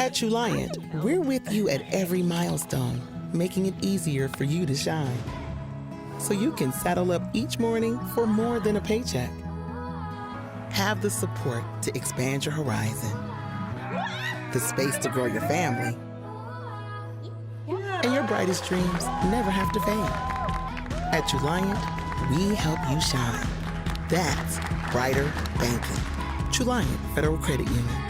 At Juliant, we're with you at every milestone, making it easier for you to shine. So you can saddle up each morning for more than a paycheck. Have the support to expand your horizon, the space to grow your family, and your brightest dreams never have to fade. At Juliant, we help you shine. That's brighter banking. Juliant Federal Credit Union.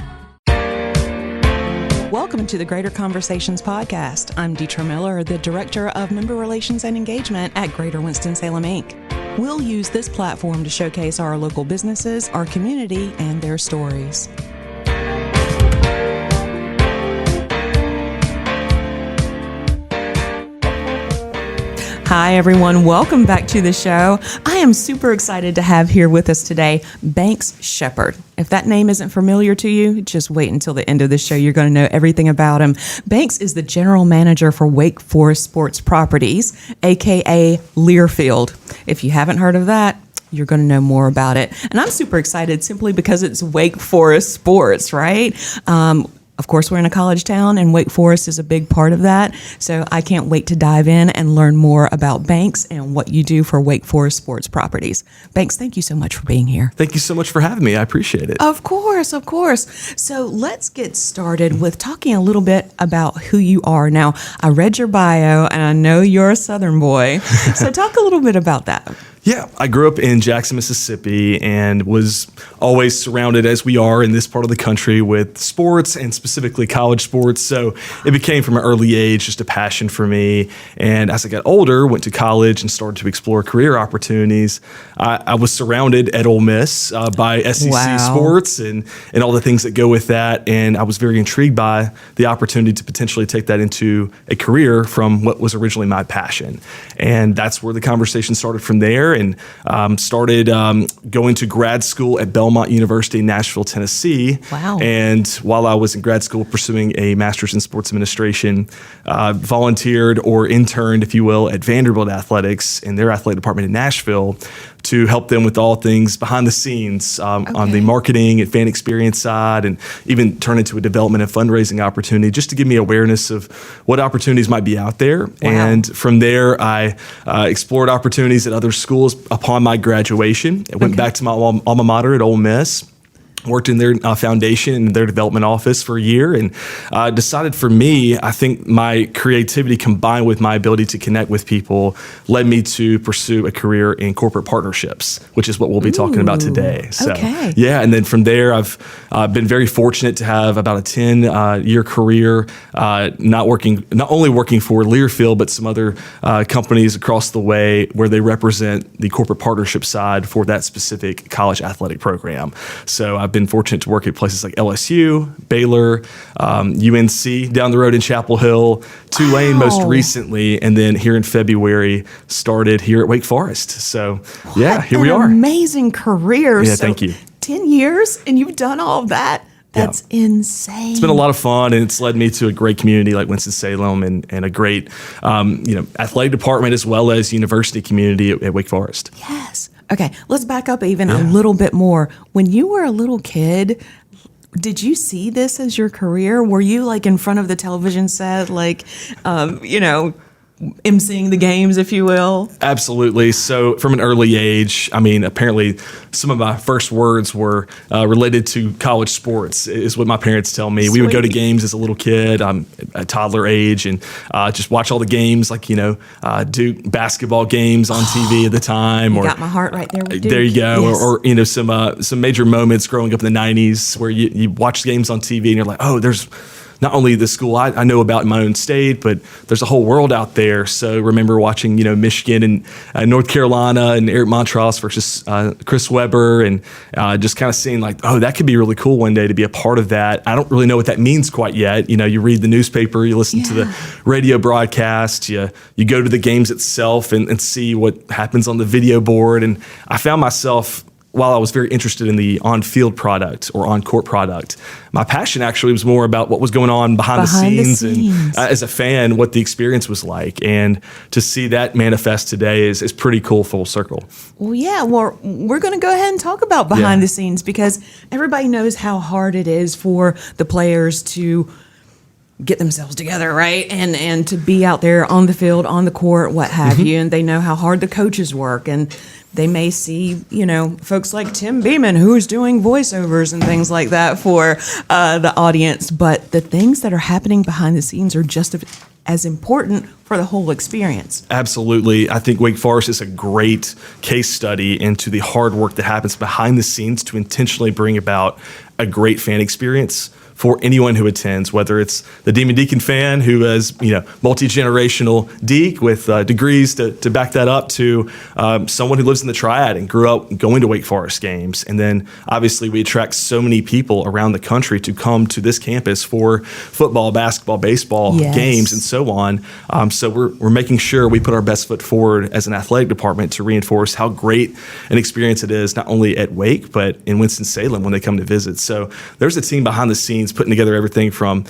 Welcome to the Greater Conversations podcast. I'm Deetra Miller, the Director of Member Relations and Engagement at Greater Winston-Salem, Inc. We'll use this platform to showcase our local businesses, our community, and their stories. Hi, everyone. Welcome back to the show. I am super excited to have here with us today Banks Shepard. If that name isn't familiar to you, just wait until the end of the show. You're going to know everything about him. Banks is the general manager for Wake Forest Sports Properties, a.k.a. Learfield. If you haven't heard of that, you're going to know more about it. And I'm super excited simply because it's Wake Forest Sports, right? Of course, we're in a college town, and Wake Forest is a big part of that. So I can't wait to dive in and learn more about Banks and what you do for Wake Forest Sports Properties. Banks, thank you so much for being here. Thank you so much for having me. I appreciate it. Of course, of course. So let's get started with talking a little bit about who you are. Now, I read your bio, and I know you're a Southern boy. So talk a little bit about that. Yeah, I grew up in Jackson, Mississippi, and was always surrounded, as we are in this part of the country, with sports and specifically college sports. So it became from an early age just a passion for me. And as I got older, went to college and started to explore career opportunities. I was surrounded at Ole Miss by SEC sports and all the things that go with that. And I was very intrigued by the opportunity to potentially take that into a career from what was originally my passion. And that's where the conversation started from there. And started going to grad school at Belmont University in Nashville, Tennessee. Wow. And while I was in grad school pursuing a master's in sports administration, volunteered or interned, if you will, at Vanderbilt Athletics in their athletic department in Nashville to help them with all things behind the scenes on the marketing and fan experience side, and even turn into a development and fundraising opportunity just to give me awareness of what opportunities might be out there. Wow. And from there, I explored opportunities at other schools upon my graduation. I went back to my alma mater at Ole Miss. Worked in their foundation and their development office for a year, and decided for me, I think my creativity combined with my ability to connect with people led me to pursue a career in corporate partnerships, which is what we'll be talking about today. So, yeah, and then from there, I've been very fortunate to have about a 10-year career, not only working for Learfield, but some other companies across the way where they represent the corporate partnership side for that specific college athletic program. So I've been fortunate to work at places like LSU, Baylor, UNC down the road in Chapel Hill, Tulane most recently, and then here in February started here at Wake Forest. So yeah, here we are. Amazing career. Yeah, thank you. 10 years and you've done all of that. That's insane. It's been a lot of fun, and it's led me to a great community like Winston-Salem and a great athletic department as well as university community at Wake Forest. Yes. Okay, let's back up even a little bit more. When you were a little kid, did you see this as your career? Were you like in front of the television set, like, emceeing the games, if you will? Absolutely. So from an early age, I mean, apparently some of my first words were related to college sports, is what my parents tell me. Sweet. We would go to games as a little kid, a toddler age, and just watch all the games, like, Duke basketball games on TV at the time. You got my heart right there with Duke. There you go. Yes. Or some major moments growing up in the 90s where you watch games on TV and you're like, oh, there's not only the school I know about in my own state, but there's a whole world out there. So remember watching, Michigan and North Carolina and Eric Montross versus Chris Webber, and just kind of seeing like, oh, that could be really cool one day to be a part of that. I don't really know what that means quite yet. You read the newspaper, you listen to the radio broadcast, you go to the games itself and see what happens on the video board. And I found myself, while I was very interested in the on-field product or on-court product, my passion actually was more about what was going on behind the scenes. And as a fan, what the experience was like. And to see that manifest today is pretty cool, full circle. Well, yeah, we're going to go ahead and talk about behind the scenes, because everybody knows how hard it is for the players to get themselves together, right? And to be out there on the field, on the court, what have you. And they know how hard the coaches work. And they may see, folks like Tim Beeman, who's doing voiceovers and things like that for the audience. But the things that are happening behind the scenes are just as important for the whole experience. Absolutely. I think Wake Forest is a great case study into the hard work that happens behind the scenes to intentionally bring about a great fan experience for anyone who attends, whether it's the Demon Deacon fan who is, multi-generational Deke with degrees to back that up, to someone who lives in the Triad and grew up going to Wake Forest games. And then obviously we attract so many people around the country to come to this campus for football, basketball, baseball games, and so on. So we're making sure we put our best foot forward as an athletic department to reinforce how great an experience it is, not only at Wake, but in Winston-Salem when they come to visit. So there's a team behind the scenes putting together everything from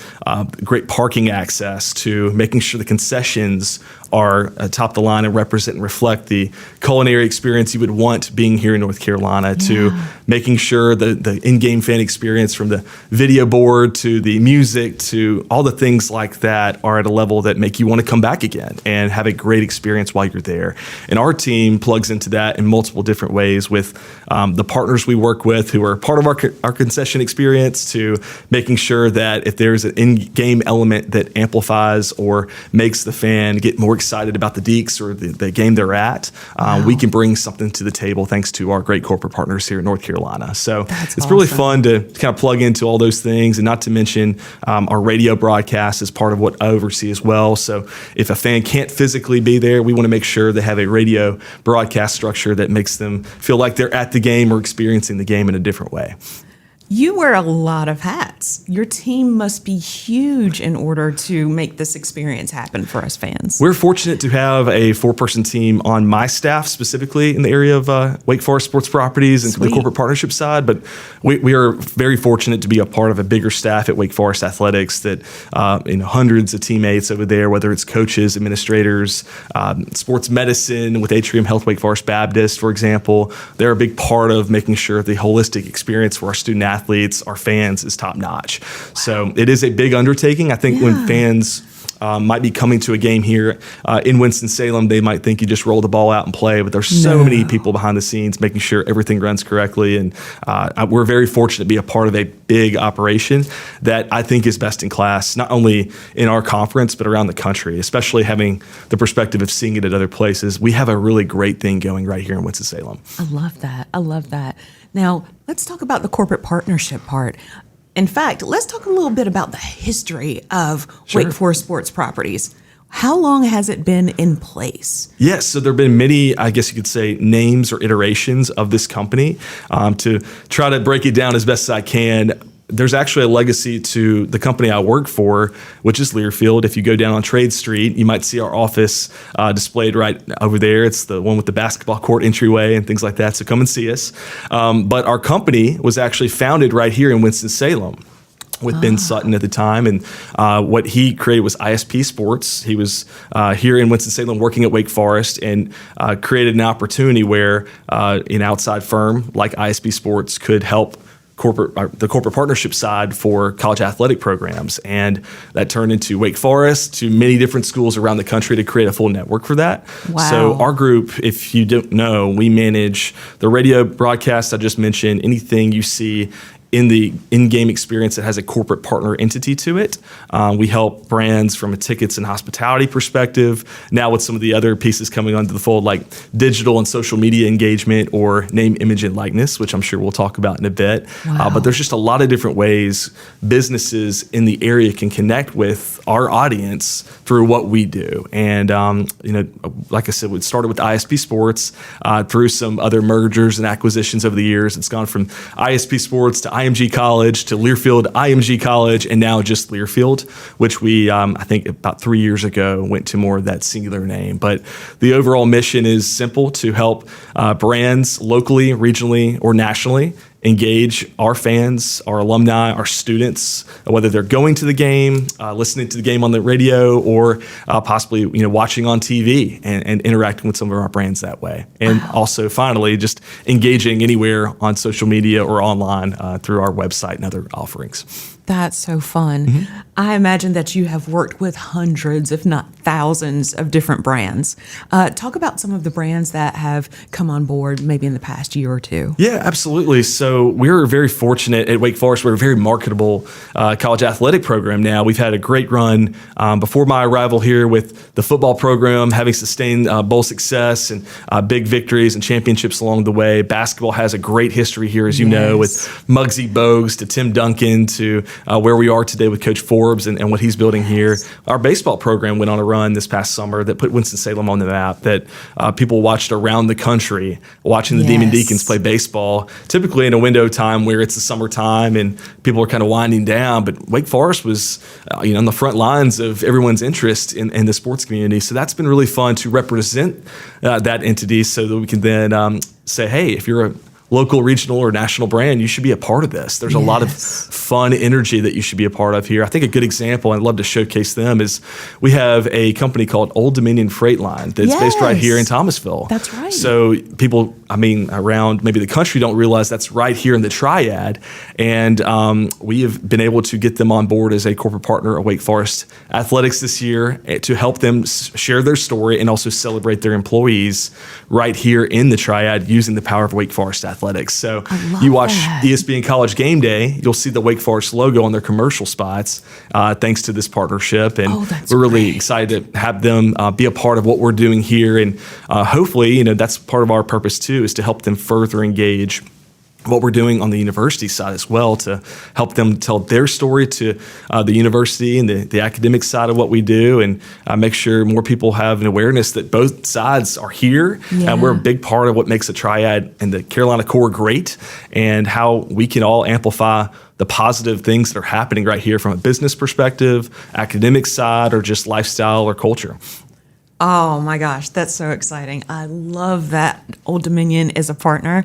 great parking access to making sure the concessions are top of the line and represent and reflect the culinary experience you would want being here in North Carolina, to making sure the in-game fan experience, from the video board to the music to all the things like that, are at a level that make you want to come back again and have a great experience while you're there. And our team plugs into that in multiple different ways with the partners we work with who are part of our concession experience, to making sure that if there's an in-game element that amplifies or makes the fan get more excited about the Deeks or the game they're at, we can bring something to the table thanks to our great corporate partners here in North Carolina. So it's really fun to kind of plug into all those things, and not to mention our radio broadcast is part of what I oversee as well. So if a fan can't physically be there, we want to make sure they have a radio broadcast structure that makes them feel like they're at the game or experiencing the game in a different way. You wear a lot of hats. Your team must be huge in order to make this experience happen for us fans. We're fortunate to have a 4-person team on my staff, specifically in the area of Wake Forest sports properties and the corporate partnership side. But we are very fortunate to be a part of a bigger staff at Wake Forest Athletics that, hundreds of teammates over there, whether it's coaches, administrators, sports medicine with Atrium Health Wake Forest Baptist, for example. They're a big part of making sure the holistic experience for our student athletes, our fans, is top notch. So it is a big undertaking. I think when fans might be coming to a game here in Winston-Salem, they might think you just roll the ball out and play, but there's so many people behind the scenes making sure everything runs correctly. And we're very fortunate to be a part of a big operation that I think is best in class, not only in our conference, but around the country, especially having the perspective of seeing it at other places. We have a really great thing going right here in Winston-Salem. I love that. I love that. Now, let's talk about the corporate partnership part. In fact, let's talk a little bit about the history of Wake Forest Sports Properties. How long has it been in place? Yes, so there have been many, I guess you could say, names or iterations of this company. To try to break it down as best as I can, there's actually a legacy to the company I work for, which is Learfield. If you go down on Trade Street, you might see our office displayed right over there. It's the one with the basketball court entryway and things like that, so come and see us. But our company was actually founded right here in Winston-Salem with Ben Sutton at the time, and what he created was ISP Sports. He was here in Winston-Salem working at Wake Forest and created an opportunity where an outside firm like ISP Sports could help the corporate partnership side for college athletic programs. And that turned into Wake Forest, to many different schools around the country to create a full network for that. Wow. So our group, if you don't know, we manage the radio broadcast I just mentioned, anything you see in the in-game experience that has a corporate partner entity to it. We help brands from a tickets and hospitality perspective. Now with some of the other pieces coming onto the fold, like digital and social media engagement or name, image, and likeness, which I'm sure we'll talk about in a bit. Wow. But there's just a lot of different ways businesses in the area can connect with our audience through what we do. And, like I said, we started with ISP Sports through some other mergers and acquisitions over the years. It's gone from ISP Sports to IMG College to Learfield IMG College, and now just Learfield, which we, I think about 3 years ago, went to more of that singular name. But the overall mission is simple: to help brands locally, regionally, or nationally engage our fans, our alumni, our students, whether they're going to the game, listening to the game on the radio, or possibly watching on TV and interacting with some of our brands that way. And also, finally, just engaging anywhere on social media or online through our website and other offerings. That's so fun. I imagine that you have worked with hundreds, if not thousands, of different brands. Talk about some of the brands that have come on board maybe in the past year or two. Yeah, absolutely. So we're very fortunate at Wake Forest. We're a very marketable college athletic program now. We've had a great run before my arrival here with the football program, having sustained bowl success and big victories and championships along the way. Basketball has a great history here, as you know, with Muggsy Bogues to Tim Duncan to where we are today with Coach Forbes and what he's building here. Our baseball program went on a run this past summer that put Winston-Salem on the map, that people watched around the country watching the Demon Deacons play baseball, typically in a window of time where it's the summertime and people are kind of winding down. But Wake Forest was on the front lines of everyone's interest in the sports community. So that's been really fun to represent that entity so that we can then say, hey, if you're a local, regional, or national brand, you should be a part of this. There's a lot of fun energy that you should be a part of here. I think a good example, and I'd love to showcase them, is we have a company called Old Dominion Freight Line that's based right here in Thomasville. That's right. So people, around maybe the country don't realize that's right here in the Triad. And we have been able to get them on board as a corporate partner of Wake Forest Athletics this year to help them share their story and also celebrate their employees right here in the Triad using the power of Wake Forest Athletics. So you watch ESPN College Game Day, you'll see the Wake Forest logo on their commercial spots thanks to this partnership. And we're really excited to have them be a part of what we're doing here. And hopefully, that's part of our purpose too, is to help them further engage what we're doing on the university side as well, to help them tell their story to the university and the academic side of what we do, and make sure more people have an awareness that both sides are here. And we're a big part of what makes the Triad and the Carolina core great, and how we can all amplify the positive things that are happening right here from a business perspective, academic side, or just lifestyle or culture. Oh my gosh, that's so exciting. I love that Old Dominion is a partner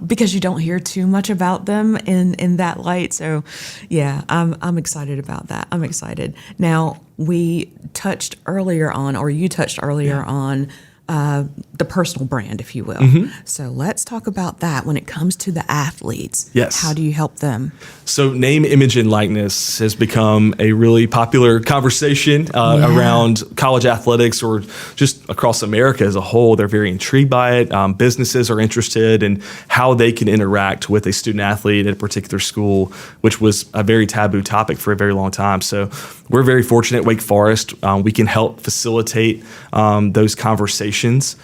because you don't hear too much about them in that light. So yeah, I'm excited about that. I'm excited. Now, we touched earlier on, or you touched earlier on, the personal brand, if you will. So let's talk about that when it comes to the athletes. Yes. How do you help them? So name, image, and likeness has become a really popular conversation around college athletics, or just across America as a whole. They're very intrigued by it. Businesses are interested in how they can interact with a student athlete at a particular school, which was a very taboo topic for a very long time. So we're very fortunate at Wake Forest. We can help facilitate those conversations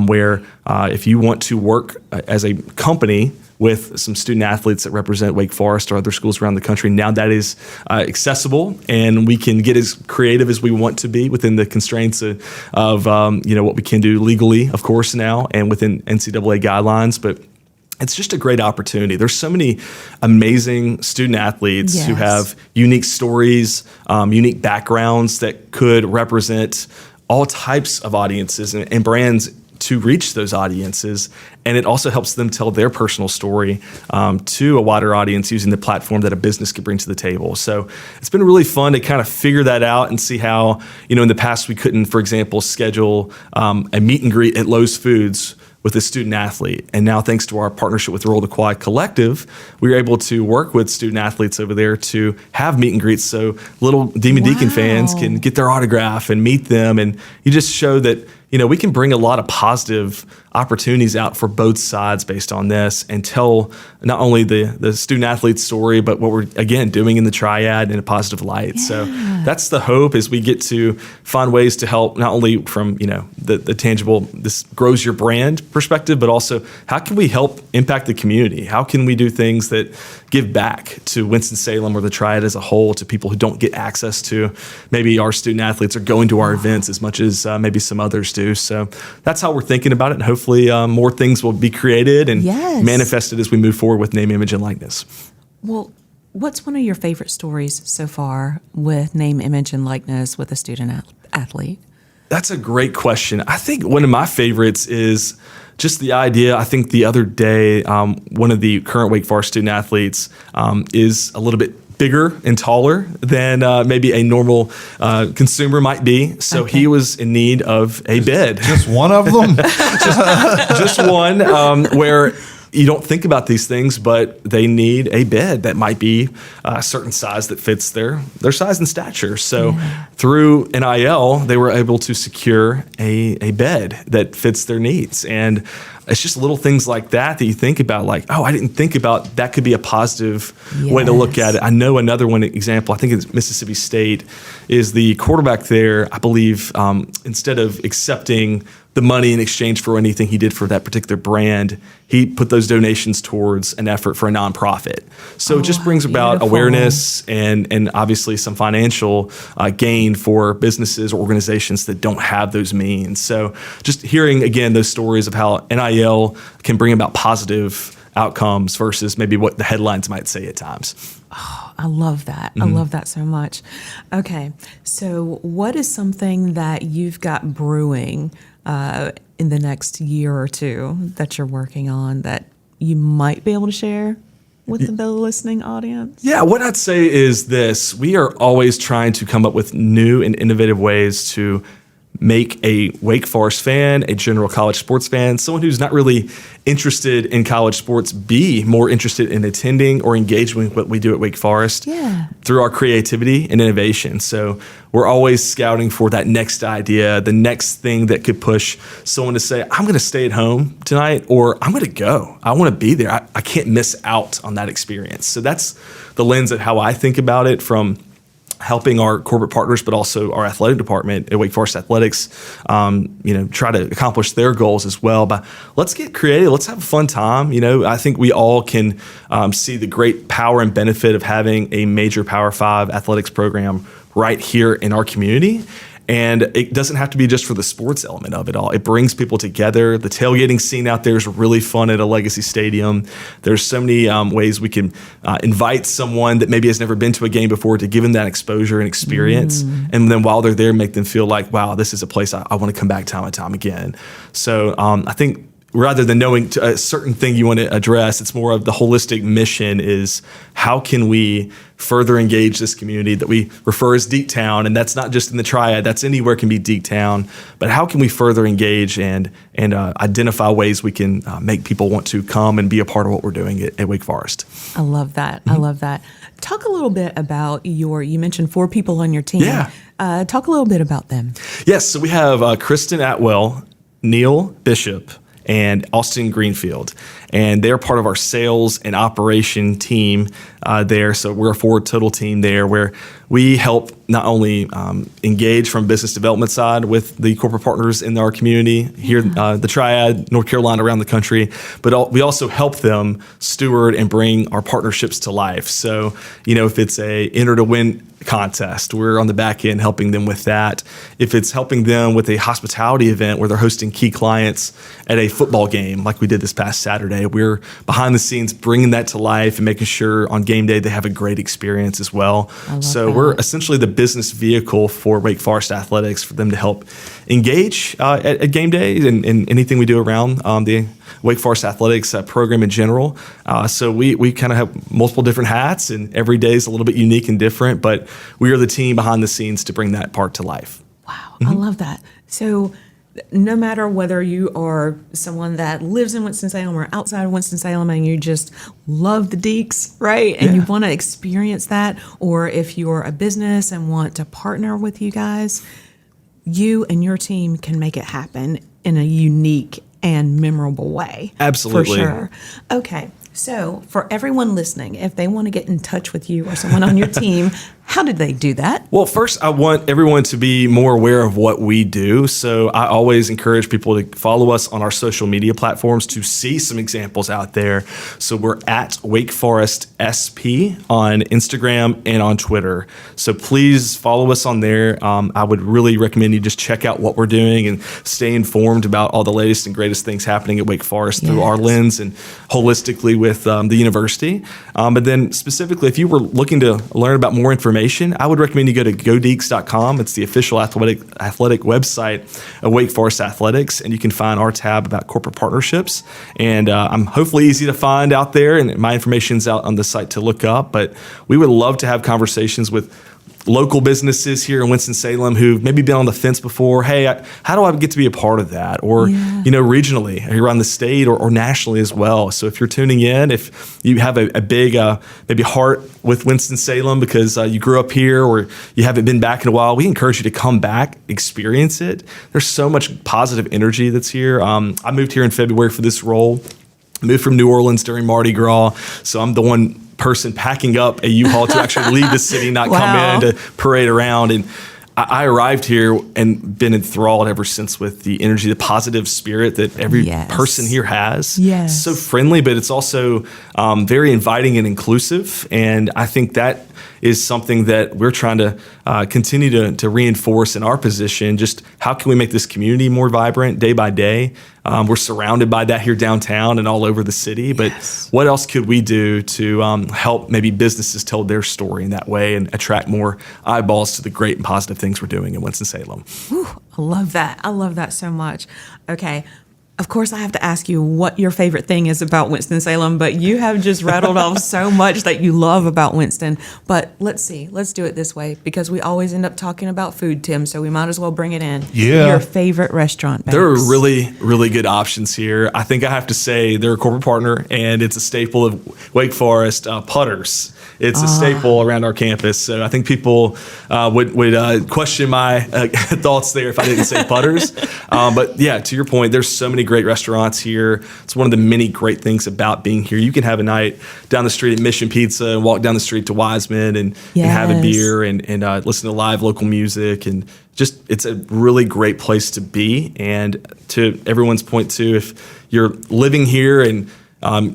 where if you want to work as a company with some student athletes that represent Wake Forest or other schools around the country, now that is accessible, and we can get as creative as we want to be within the constraints of what we can do legally, of course, now, and within NCAA guidelines. But it's just a great opportunity. There's so many amazing student athletes who have unique stories, unique backgrounds that could represent all types of audiences and brands to reach those audiences. And it also helps them tell their personal story to a wider audience using the platform that a business could bring to the table. So it's been really fun to kind of figure that out and see how, in the past we couldn't, for example, schedule a meet and greet at Lowe's Foods with a student athlete. And now, thanks to our partnership with Roll the Quad Collective, we were able to work with student athletes over there to have meet and greets so little Demon Deacon fans can get their autograph and meet them. And you just show that, we can bring a lot of positive opportunities out for both sides based on this, and tell not only the student athlete's story, but what we're, again, doing in the Triad in a positive light. So that's the hope, as we get to find ways to help, not only from, the tangible, this grows your brand perspective, but also how can we help impact the community? How can we do things that give back to Winston-Salem or the Triad as a whole, to people who don't get access to maybe our student athletes or going to our events as much as maybe some others do. So that's how we're thinking about it, and hopefully more things will be created and manifested as we move forward with name, image, and likeness. Well, what's one of your favorite stories so far with name, image, and likeness with a student athlete? That's a great question. I think one of my favorites is just the idea. I think the other day, one of the current Wake Forest student athletes is a little bit bigger and taller than maybe a normal consumer might be. So he was in need of a bed. Just one of them? just one, where you don't think about these things, but they need a bed that might be a certain size that fits their size and stature. So through NIL, they were able to secure a bed that fits their needs. And it's just little things like that you think about, like, oh, I didn't think about that could be a positive way to look at it. I know another one example, I think it's Mississippi State, is the quarterback there, I believe, instead of accepting the money in exchange for anything he did for that particular brand, he put those donations towards an effort for a nonprofit. So it just brings about awareness and obviously some financial gain for businesses or organizations that don't have those means. So just hearing, again, those stories of how NIL can bring about positive outcomes versus maybe what the headlines might say at times. Oh, I love that. I love that so much. Okay, so what is something that you've got brewing in the next year or two that you're working on that you might be able to share with the listening audience? Yeah, what I'd say is this. We are always trying to come up with new and innovative ways to make a Wake Forest fan, a general college sports fan, someone who's not really interested in college sports, be more interested in attending or engaging with what we do at Wake Forest through our creativity and innovation. So we're always scouting for that next idea, the next thing that could push someone to say, I'm going to stay at home tonight, or I'm going to go. I want to be there. I can't miss out on that experience. So that's the lens of how I think about it, from helping our corporate partners, but also our athletic department at Wake Forest Athletics, try to accomplish their goals as well. But let's get creative. Let's have a fun time. I think we all can see the great power and benefit of having a major Power 5 athletics program right here in our community. And it doesn't have to be just for the sports element of it all. It brings people together. The tailgating scene out there is really fun at a Legacy Stadium. There's so many ways we can invite someone that maybe has never been to a game before to give them that exposure and experience. And then while they're there, make them feel like, wow, this is a place I want to come back time and time again. So I think rather than knowing a certain thing you want to address, it's more of the holistic mission is how can we further engage this community that we refer as Deep Town, and that's not just in the Triad, that's anywhere can be Deep Town, but how can we further engage and identify ways we can make people want to come and be a part of what we're doing at Wake Forest. I love that. I love that. Talk a little bit about you mentioned 4 people on your team. Yeah. Talk a little bit about them. Yes, so we have Kristen Atwell, Neil Bishop, and Austin Greenfield. And they're part of our sales and operation team there. So we're a 4 total team there where we help not only engage from business development side with the corporate partners in our community here, the Triad, North Carolina, around the country, but we also help them steward and bring our partnerships to life. So, if it's a enter to win contest, we're on the back end helping them with that. If it's helping them with a hospitality event where they're hosting key clients at a football game like we did this past Saturday, we're behind the scenes bringing that to life and making sure on game day they have a great experience as well. So we're essentially the business vehicle for Wake Forest Athletics for them to help engage at game day and anything we do around the Wake Forest Athletics program in general. So we kind of have multiple different hats, and every day is a little bit unique and different, but we are the team behind the scenes to bring that part to life. Wow, I love that. So no matter whether you are someone that lives in Winston-Salem or outside of Winston-Salem and you just love the Deeks, right? And you want to experience that, or if you're a business and want to partner with you guys, you and your team can make it happen in a unique and memorable way. Absolutely. For sure. Okay. So for everyone listening, if they want to get in touch with you or someone on your team, how did they do that? Well, first, I want everyone to be more aware of what we do. So I always encourage people to follow us on our social media platforms to see some examples out there. So we're at Wake Forest SP on Instagram and on Twitter. So please follow us on there. I would really recommend you just check out what we're doing and stay informed about all the latest and greatest things happening at Wake Forest through our lens and holistically with the university. But then specifically, if you were looking to learn about more information, I would recommend you go to godeeks.com. It's the official athletic website of Wake Forest Athletics, and you can find our tab about corporate partnerships. And I'm hopefully easy to find out there, and my information's out on the site to look up. But we would love to have conversations with local businesses here in Winston-Salem who've maybe been on the fence before. Hey, how do I get to be a part of that? Or, regionally around the state or nationally as well. So if you're tuning in, if you have a big maybe heart with Winston-Salem because you grew up here or you haven't been back in a while, we encourage you to come back, experience it. There's so much positive energy that's here. I moved here in February for this role. I moved from New Orleans during Mardi Gras, so I'm the one person packing up a U-Haul to actually leave the city, not come in to parade around. And I arrived here and been enthralled ever since with the energy, the positive spirit that every person here has. Yes. So friendly, but it's also very inviting and inclusive. And I think that is something that we're trying to continue to reinforce in our position. Just how can we make this community more vibrant day by day? We're surrounded by that here downtown and all over the city. But what else could we do to help maybe businesses tell their story in that way and attract more eyeballs to the great and positive things we're doing in Winston-Salem? Whew, I love that. I love that so much. Okay. Of course, I have to ask you what your favorite thing is about Winston-Salem, but you have just rattled off so much that you love about Winston. But let's see. Let's do it this way because we always end up talking about food, Tim, so we might as well bring it in. Yeah. Your favorite restaurant, Banks. There are really, really good options here. I think I have to say they're a corporate partner, and it's a staple of Wake Forest, Putters. It's a staple around our campus. So I think people would question my thoughts there if I didn't say Putters. But yeah, to your point, there's so many great restaurants here. It's one of the many great things about being here. You can have a night down the street at Mission Pizza and walk down the street to Wiseman and have a beer and listen to live local music. And just it's a really great place to be. And to everyone's point too, if you're living here and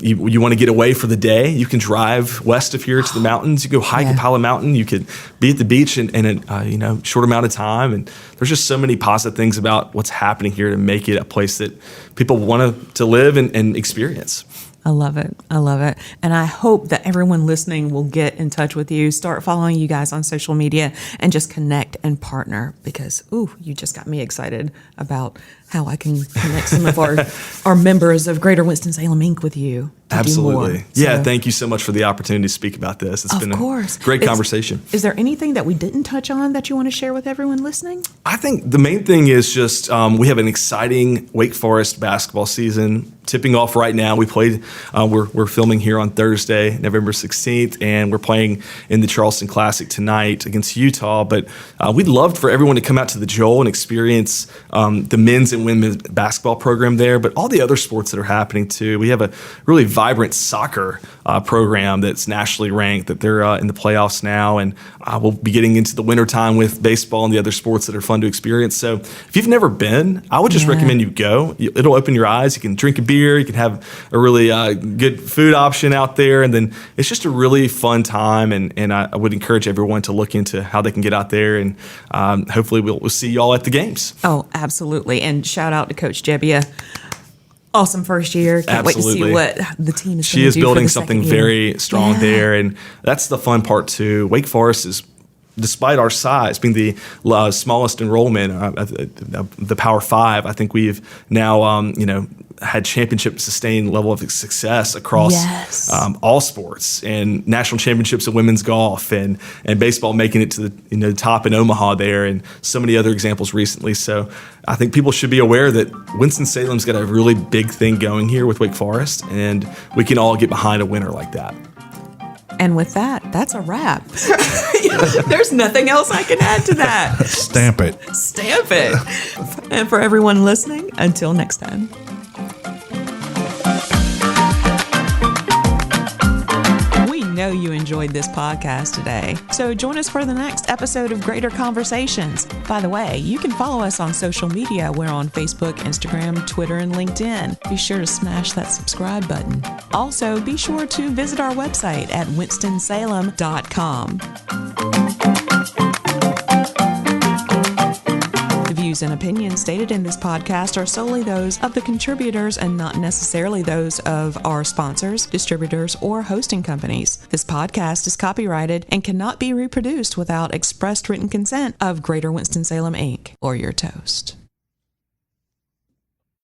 you want to get away for the day, you can drive west of here to the mountains. You go hike at Pala Mountain. You could be at the beach in a short amount of time. And there's just so many positive things about what's happening here to make it a place that people want to live and experience. I love it. I love it. And I hope that everyone listening will get in touch with you, start following you guys on social media, and just connect and partner because, you just got me excited about how I can connect some of our members of Greater Winston-Salem Inc. with you. Absolutely. Yeah, thank you so much for the opportunity to speak about this. It's been a great conversation. Is there anything that we didn't touch on that you want to share with everyone listening? I think the main thing is just we have an exciting Wake Forest basketball season tipping off right now. We played, we're filming here on Thursday, November 16th, and we're playing in the Charleston Classic tonight against Utah. But we'd love for everyone to come out to the Joel and experience the men's and women's basketball program there, but all the other sports that are happening too. We have a really vibrant soccer program that's nationally ranked, that they're in the playoffs now, and we'll be getting into the wintertime with baseball and the other sports that are fun to experience. So if you've never been, I would just recommend you go. It'll open your eyes. You can drink a beer. You can have a really good food option out there, and then it's just a really fun time, and I would encourage everyone to look into how they can get out there, and hopefully we'll see you all at the games. Oh, absolutely. And shout out to Coach Jebbia. Awesome first year. Can't wait to see what the team is going to do. She is building something very strong there, and that's the fun part too. Wake Forest is, despite our size, being the smallest enrollment, the Power Five, I think we've now had championship sustained level of success across all sports, and national championships in women's golf and baseball, making it to the top in Omaha there, and so many other examples recently. So I think people should be aware that Winston-Salem's got a really big thing going here with Wake Forest, and we can all get behind a winner like that. And with that, that's a wrap. There's nothing else I can add to that. Stamp it. Stamp it. And for everyone listening, until next time. We know you enjoyed this podcast today, so join us for the next episode of Greater Conversations. By the way, you can follow us on social media. We're on Facebook, Instagram, Twitter, and LinkedIn. Be sure to smash that subscribe button. Also, be sure to visit our website at winstonsalem.com. The views and opinions stated in this podcast are solely those of the contributors and not necessarily those of our sponsors, distributors, or hosting companies. This podcast is copyrighted and cannot be reproduced without expressed written consent of Greater Winston-Salem Inc. or your toast.